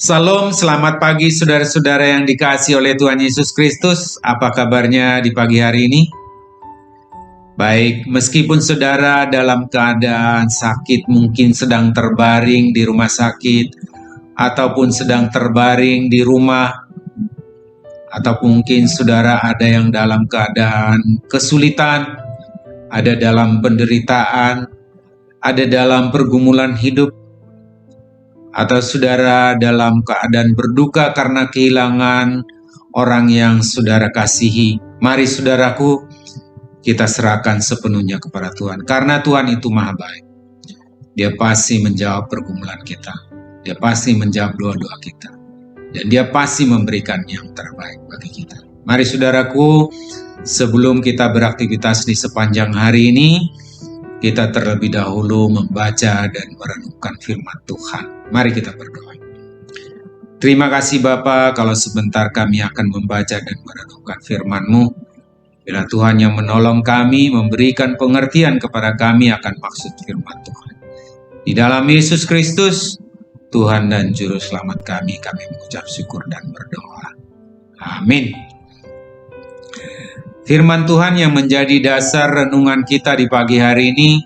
Salam, selamat pagi saudara-saudara yang dikasihi oleh Tuhan Yesus Kristus. Apa kabarnya di pagi hari ini? Baik, meskipun saudara dalam keadaan sakit, mungkin sedang terbaring di rumah sakit, ataupun sedang terbaring di rumah, ataupun mungkin saudara ada yang dalam keadaan kesulitan, ada dalam penderitaan, ada dalam pergumulan hidup, atau saudara dalam keadaan berduka karena kehilangan orang yang saudara kasihi. Mari saudaraku, kita serahkan sepenuhnya kepada Tuhan. Karena Tuhan itu maha baik. Dia pasti menjawab pergumulan kita. Dia pasti menjawab doa-doa kita. Dan dia pasti memberikan yang terbaik bagi kita. Mari saudaraku, sebelum kita beraktivitas di sepanjang hari ini, kita terlebih dahulu membaca dan merenungkan firman Tuhan. Mari kita berdoa. Terima kasih Bapa, kalau sebentar kami akan membaca dan merenungkan firman-Mu. Bila Tuhan yang menolong kami, memberikan pengertian kepada kami akan maksud firman Tuhan. Di dalam Yesus Kristus, Tuhan dan Juru Selamat kami mengucap syukur dan berdoa. Amin. Firman Tuhan yang menjadi dasar renungan kita di pagi hari ini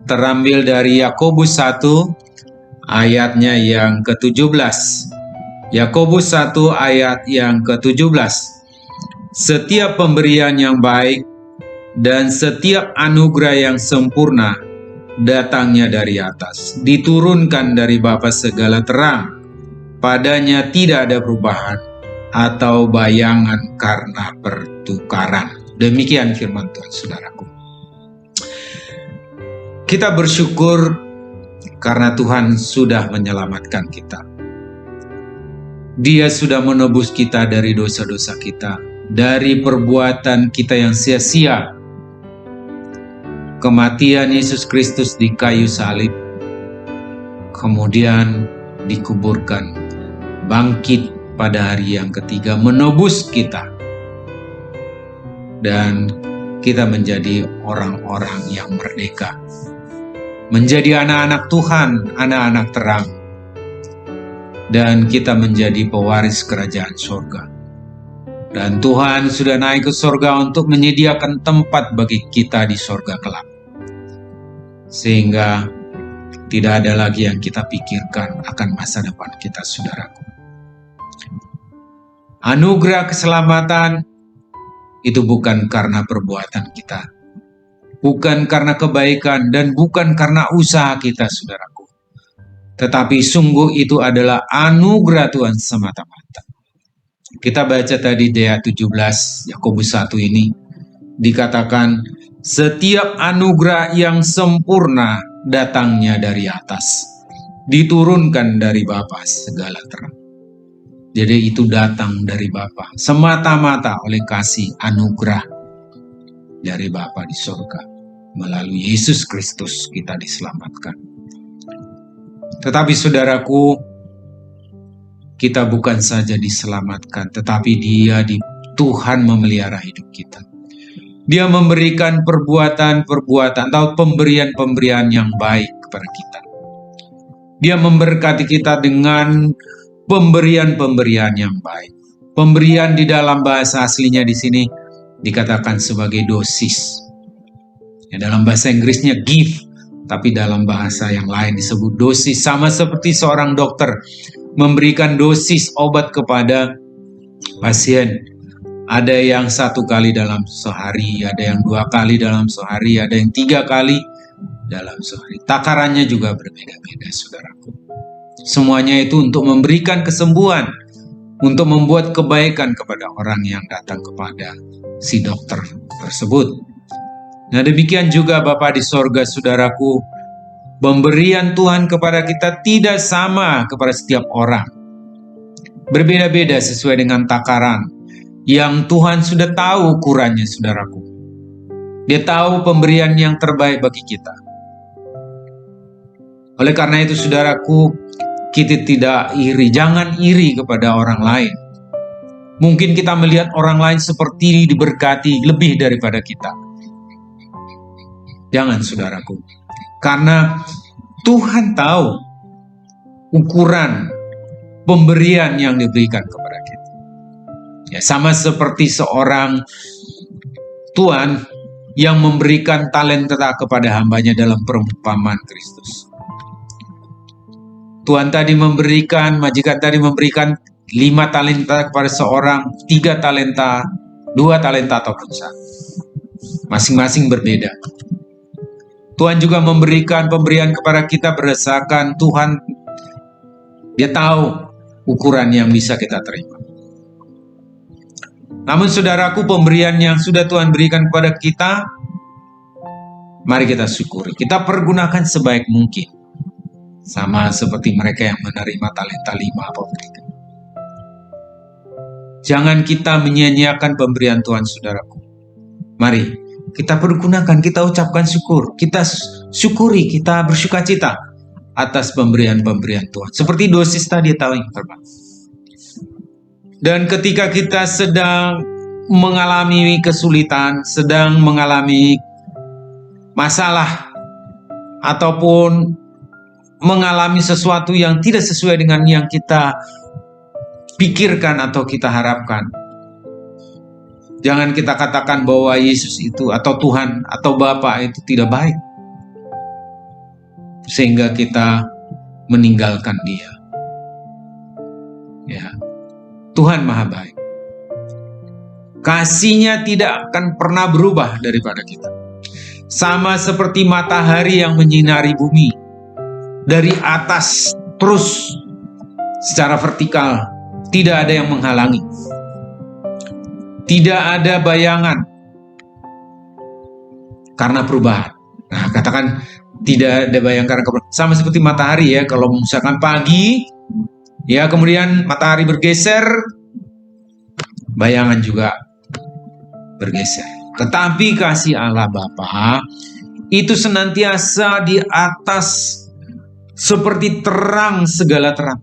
terambil dari Yakobus 1 ayatnya yang ke-17. Yakobus 1 ayat yang ke-17. Setiap pemberian yang baik dan setiap anugerah yang sempurna datangnya dari atas, diturunkan dari Bapa segala terang. Padanya tidak ada perubahan atau bayangan karena pertukaran. Demikian firman Tuhan, saudaraku. Kita bersyukur karena Tuhan sudah menyelamatkan kita. Dia sudah menebus kita dari dosa-dosa kita, dari perbuatan kita yang sia-sia. Kematian Yesus Kristus di kayu salib, kemudian dikuburkan, bangkit pada hari yang ketiga, menebus kita. Dan kita menjadi orang-orang yang merdeka. Menjadi anak-anak Tuhan, anak-anak terang. Dan kita menjadi pewaris kerajaan surga. Dan Tuhan sudah naik ke surga untuk menyediakan tempat bagi kita di surga kelak. Sehingga tidak ada lagi yang kita pikirkan akan masa depan kita, saudaraku. Anugerah keselamatan itu bukan karena perbuatan kita, bukan karena kebaikan, dan bukan karena usaha kita, saudaraku. Tetapi sungguh itu adalah anugerah Tuhan semata-mata. Kita baca tadi di ayat 17 Yakobus 1 ini, dikatakan setiap anugerah yang sempurna datangnya dari atas, diturunkan dari Bapa segala terang. Jadi itu datang dari Bapa, semata-mata oleh kasih anugerah dari Bapa di surga. Melalui Yesus Kristus kita diselamatkan. Tetapi saudaraku, kita bukan saja diselamatkan, tetapi Tuhan memelihara hidup kita. Dia memberikan perbuatan-perbuatan atau pemberian-pemberian yang baik kepada kita. Dia memberkati kita dengan pemberian-pemberian yang baik. Pemberian di dalam bahasa aslinya di sini dikatakan sebagai dosis. Ya, dalam bahasa Inggrisnya gift, tapi dalam bahasa yang lain disebut dosis. Sama seperti seorang dokter memberikan dosis obat kepada pasien. Ada yang 1 kali dalam sehari, ada yang 2 kali dalam sehari, ada yang 3 kali dalam sehari. Takarannya juga berbeda-beda, saudaraku. Semuanya itu untuk memberikan kesembuhan, untuk membuat kebaikan kepada orang yang datang kepada si dokter tersebut. Nah, demikian juga Bapa di sorga, saudaraku, pemberian Tuhan kepada kita tidak sama kepada setiap orang. Berbeda-beda sesuai dengan takaran yang Tuhan sudah tahu ukurannya, saudaraku. Dia tahu pemberian yang terbaik bagi kita. Oleh karena itu, saudaraku, kita tidak iri. Jangan iri kepada orang lain. Mungkin kita melihat orang lain seperti diberkati lebih daripada kita. Jangan, saudaraku. Karena Tuhan tahu ukuran pemberian yang diberikan kepada kita. Ya, sama seperti seorang tuan yang memberikan talenta kepada hambanya dalam perumpamaan Kristus. Tuan tadi memberikan, majikan tadi memberikan 5 talenta kepada seorang, 3 talenta, 2 talenta ataupun 1. Masing-masing berbeda. Tuhan juga memberikan pemberian kepada kita berdasarkan Tuhan. Dia tahu ukuran yang bisa kita terima. Namun saudaraku, pemberian yang sudah Tuhan berikan kepada kita, mari kita syukuri. Kita pergunakan sebaik mungkin. Sama seperti mereka yang menerima talenta 5 atau 3. Jangan kita menyia-nyiakan pemberian Tuhan, saudaraku. Mari kita pergunakan, kita ucapkan syukur. Kita syukuri, kita bersukacita atas pemberian-pemberian Tuhan. Seperti dosis tadi tahu yang terbaik. Dan ketika kita sedang mengalami kesulitan, sedang mengalami masalah, ataupun mengalami sesuatu yang tidak sesuai dengan yang kita pikirkan atau kita harapkan, jangan kita katakan bahwa Yesus itu atau Tuhan atau Bapa itu tidak baik, sehingga kita meninggalkan Dia. Ya, Tuhan Maha Baik. Kasih-Nya tidak akan pernah berubah daripada kita. Sama seperti matahari yang menyinari bumi dari atas terus secara vertikal, tidak ada yang menghalangi. Tidak ada bayangan karena perubahan. Nah, katakan tidak ada bayangan karena perubahan. Sama seperti matahari ya, kalau misalkan pagi, ya kemudian matahari bergeser, bayangan juga bergeser. Tetapi kasih Allah Bapa itu senantiasa di atas seperti terang segala terang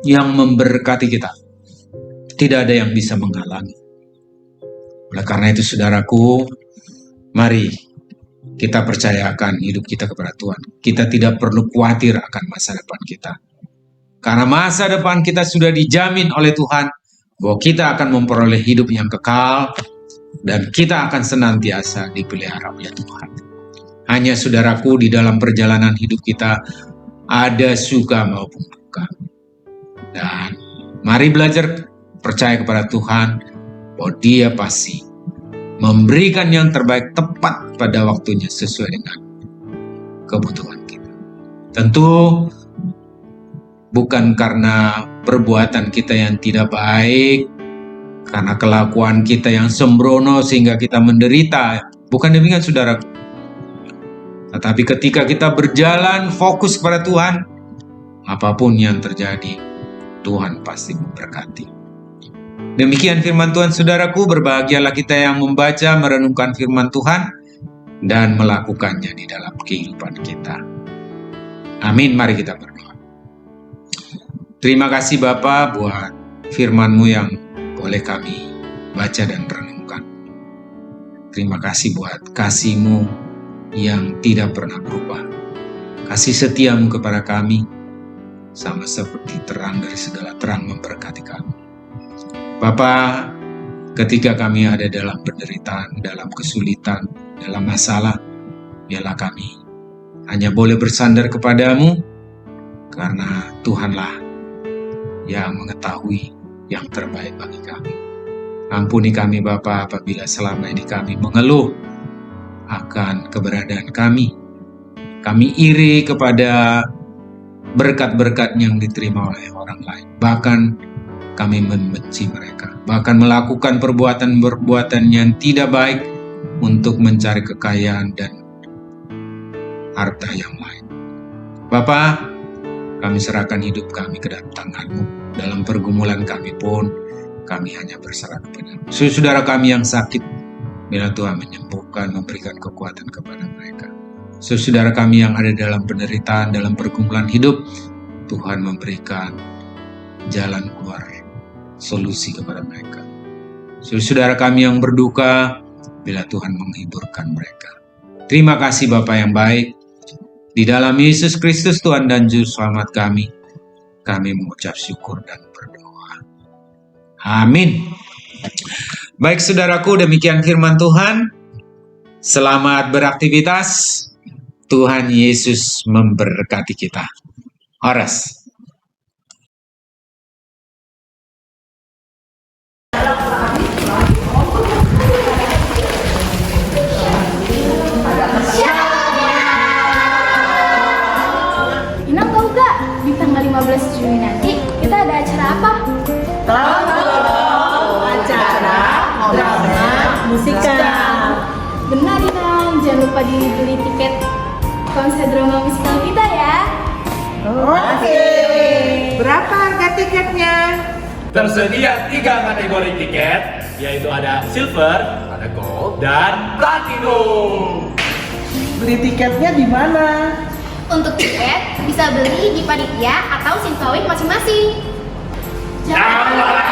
yang memberkati kita. Tidak ada yang bisa menghalangi. Oleh karena itu saudaraku, mari kita percayakan hidup kita kepada Tuhan. Kita tidak perlu khawatir akan masa depan kita. Karena masa depan kita sudah dijamin oleh Tuhan bahwa kita akan memperoleh hidup yang kekal dan kita akan senantiasa dipelihara oleh Tuhan. Hanya saudaraku, di dalam perjalanan hidup kita ada suka maupun duka. Dan mari belajar percaya kepada Tuhan bahwa Dia pasti memberikan yang terbaik tepat pada waktunya sesuai dengan kebutuhan kita. Tentu bukan karena perbuatan kita yang tidak baik, karena kelakuan kita yang sembrono sehingga kita menderita. Bukan demikian saudaraku. Tetapi ketika kita berjalan fokus kepada Tuhan, apapun yang terjadi, Tuhan pasti memberkati. Demikian firman Tuhan saudaraku, berbahagialah kita yang membaca, merenungkan firman Tuhan, dan melakukannya di dalam kehidupan kita. Amin, mari kita berdoa. Terima kasih Bapa buat firman-Mu yang boleh kami baca dan renungkan. Terima kasih buat kasih-Mu yang tidak pernah berubah. Kasih setia-Mu kepada kami, sama seperti terang dari segala terang memberkati kami. Bapa, ketika kami ada dalam penderitaan, dalam kesulitan, dalam masalah, biarlah kami hanya boleh bersandar kepadamu, karena Tuhanlah yang mengetahui yang terbaik bagi kami. Ampuni kami Bapa apabila selama ini kami mengeluh akan keberadaan kami. Kami iri kepada berkat-berkat yang diterima oleh orang lain. Bahkan kami membenci mereka. Bahkan melakukan perbuatan-perbuatan yang tidak baik untuk mencari kekayaan dan harta yang lain. Bapa, kami serahkan hidup kami ke dalam tangan-Mu. Dalam pergumulan kami pun, kami hanya berserah kepada-Mu. Saudara kami yang sakit, biarlah Tuhan menyembuhkan, memberikan kekuatan kepada mereka. Saudara kami yang ada dalam penderitaan, dalam pergumulan hidup, Tuhan memberikan jalan keluar, solusi kepada mereka. Saudara kami yang berduka, biarlah Tuhan menghiburkan mereka. Terima kasih Bapa yang baik. Di dalam Yesus Kristus Tuhan dan Juru Selamat kami mengucap syukur dan berdoa. Amin. Baik saudaraku, demikian firman Tuhan. Selamat beraktivitas. Tuhan Yesus memberkati kita. Horas. Inang tahu gak, di tanggal 15 Juni nanti kita ada acara apa? Tahu, acara drama musikal. Benar Inang, jangan lupa dibeli tiket konser drama musikal kita ya. Oke. Berapa harga tiketnya? Tersedia 3 kategori tiket, yaitu ada silver, ada gold, dan platinum. Beli tiketnya di mana? Untuk tiket bisa beli di panitia atau Simpawik masing-masing. Jangan lupa